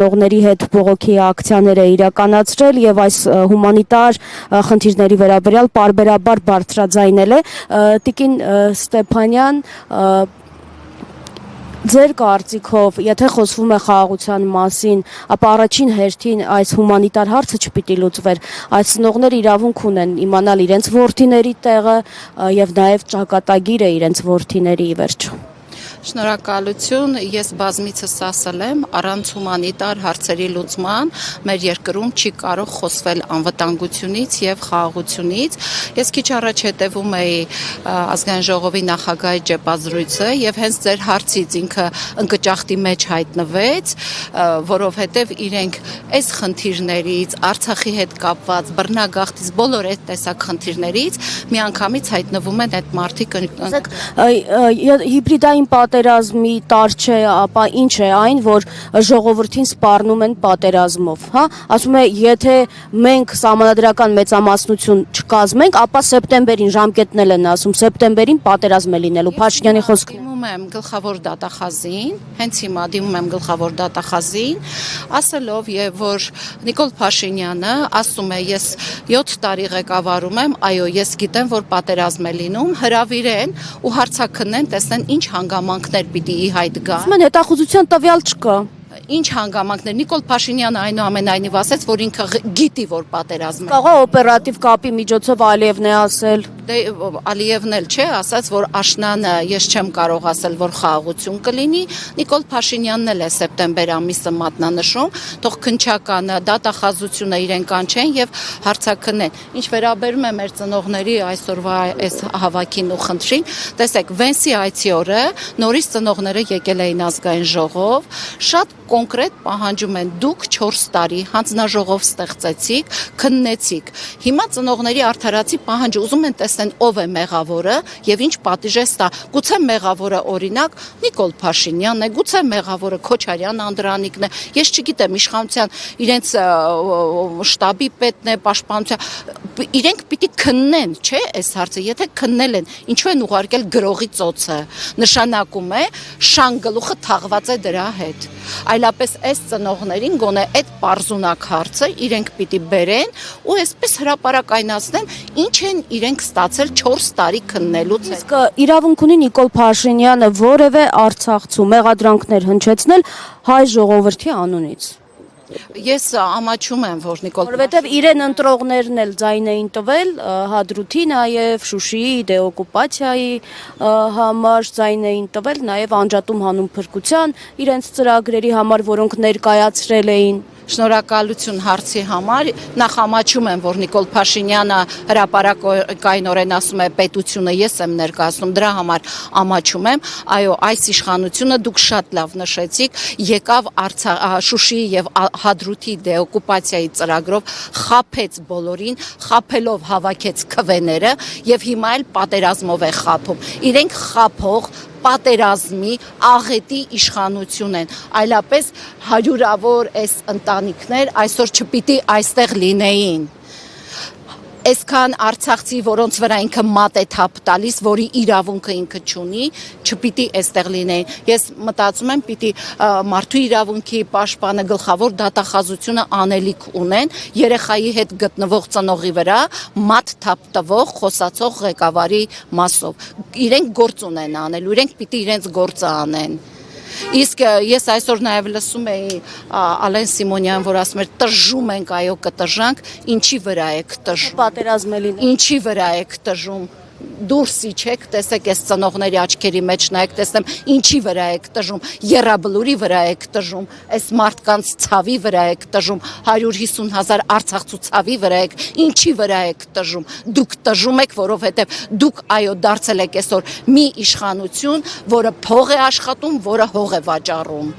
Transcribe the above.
Նողների հետ բողոքի ակցիաներ է իրականացրել եւ այս հումանիտար խնդիրների վերաբերյալ պարբերաբար բարձրաձայնել է Տիկին Ստեփանյան Ձեր կարծիքով, եթե խոսվում է խաղաղության մասին, ապա առաջին հերթին այս հումանիտար հարցը չպիտի լուծվեր։ Այս ծնողները իրավունք ունեն իմանալ իրենց որդիների տեղը եւ նաեւ ճակատագիրը իրենց որդիների ի վերջո։ Շնորհակալություն, ես բազմիցս ասել եմ, առանց հումանիտար հարցերի լուծման մեր երկրում չի կարող խոսվել անվտանգությունից եւ խաղաղությունից։ Ես քիչ առաջ հետևում էի ազգային ժողովի նախագահի ճեպազրույցը եւ հենց ձեր հարցից ինքը ընկճախտի մեջ հայտնվեց, որովհետեւ իրենք այս խնդիրներից, Արցախի հետ կապված, բռնագաղթից, բոլոր այդ տեսակ խնդիրներից միանգամից հայտնվում են այդ մարդիկ։ Հիբրիդային պատերազմի տար չէ, ապա ինչ է այն, որ ժողովրդին սպառնում են պատերազմով, հա? Ասում է, եթե մենք սահմանադրական մեծամասնություն չկազմենք, ապա սեպտեմբերին ժամկետնել են ասում, սեպտեմբերին պատերազմ է լինելու, Փաշինյանի խոսքը։ Դիմում եմ գլխավոր դատախազին, հենց հիմա դիմում եմ գլխավոր դատախազին, ասելով որ Նիկոլ Փաշինյանը ասում է, ես 7 տարի ղեկավարում եմ, այո, ես գիտեմ, որ պատերազմ է լինում, հրավիրեն ու հարցաքննեն, տեսնեն ինչ հանգամանքներ պիտի ի հայտ գան։ Ասում են հետախուզության տվյալ չկա։ Ինչ հանգամանքներ, Նիկոլ Փաշինյանը այնուամենայնիվ ասեց, որ ինքը գիտի, որ պատերազմ է։ Կարող օպերատիվ կապի միջոցով Ալիևն է ասել։ Դե Ալիևն էլ չէ, ասաց, որ աշնանը ես չեմ կարող ասել, որ խաղաղություն կլինի։ Նիկոլ Փաշինյանն էլ է սեպտեմբեր ամիսը մատնանշում, թող քննչական դատախազությունը իրեն կանչեն եւ հարցաքննեն։ Ինչ վերաբերում է մեր ծնողների այսօրվա այս հավաքին ու խնդրին, տեսեք, Վենսի այցի օրը նորից ծնողները եկել էին ազգային ժողով, շատ կոնկրետ պահանջում են դուք 4 տարի հանձնաժողով ստեղծեցիք, քննեցիք։ Հիմա ծնողների արդարացի պահանջը ուզում են տեսնեն ով է մեղավորը եւ ինչ պատիժ է ստա։ Գուցե մեղավորը օրինակ Նիկոլ Փաշինյանն է, գուցե մեղավորը Քոչարյան Անդրանիկն է։ Ես չգիտեմ, իշխանության իրենց շտաբի պետն է, պաշտպանության իրենք պիտի քննեն, չէ՞, այս հարցը, եթե քննել են, ինչու են ուղարկել գրողի ծոցը։ Նշանակում է շան գլուխը թաղված է դրա հետ։ Այլապես այս ծնողներին գոնե այդ պարզունակ հարցը իրենք պիտի բերեն ու այսպես հրապարակայնացնեն, ինչ են իրենք ստացել 4 տարի քննելուց։ Իսկ իրավունք ունի Նիկոլ Փաշինյանը որևէ արցախցու մեղադրանքներ հնչեցնել հայ ժողովրդի անունից։ Ես ամաչում եմ, որ Նիկոլ Որովհետև իրեն ընտրողներն էլ ձայն էին տվել Հադրութի նաև Շուշիի դեօկուպացիայի համար ձայն էին տվել նաև անջատում հանուն փրկության իրենց ծրագրերի համար, որոնք ներկայացրել էին։ Շնորհակալություն հարցի համար, նախ ամաչում եմ, որ Նիկոլ Փաշինյանը հրապարակայնորեն ասում է պետությունը ես եմ ներկայացնում, դրա համար ամաչում եմ, այո, այս իշխանությունը դուք շատ լավ նշեցիք, եկավ Շուշիի եւ Հադրութի դեօկուպացիայի ծրագրով, խաբեց բոլորին, խաբելով հավաքեց քվեները եւ հիմա էլ պատերազմով է խաբում։ Իրենք խաբող պատերազմի աղետի իշխանություն են, այլապես հարյուրավոր այս ընտանիքներ այսօր չպիտի այստեղ լինեին։ Այսքան արցախցի, որոնց վրա ինքը մատ է թափ տալիս, որի իրավունքը ինքը չունի, չպիտի այստեղ լինեին։ Ես մտածում եմ, պիտի մարդու իրավունքի պաշտպանը գլխավոր դատախազությունը անելիք ունեն երեխայի հետ գտնվող ծնողի վրա մատ թափ տվող խոսացող ղեկավարի մասով։ Իրենք գործ ունեն անելու, իրենք պիտի իրենց գործը անեն։ Իսկ ես այսօր նաև լսում էի Ալեն Սիմոնյան, որ ասում էր տժժում ենք, այո կտժանք, ինչի վրա եք տժում։ Պատերազմ է լինել։ Ինչի վրա եք տժում։ Դուրս իջեք, տեսեք այս ծնողների աչքերի մեջ նայեք, տեսնեմ ինչի վրա եք տժում, եռաբլուրի վրա եք տժում, այս մարդկանց ցավի վրա եք տժում, 150,000 արցախցու ցավի վրա եք, ինչի վրա եք տժում։ Դուք տժում եք, որովհետև դուք այո դարձել եք այսօր մի իշխանություն, որը փող է աշխատում, որը հող է վաճառում։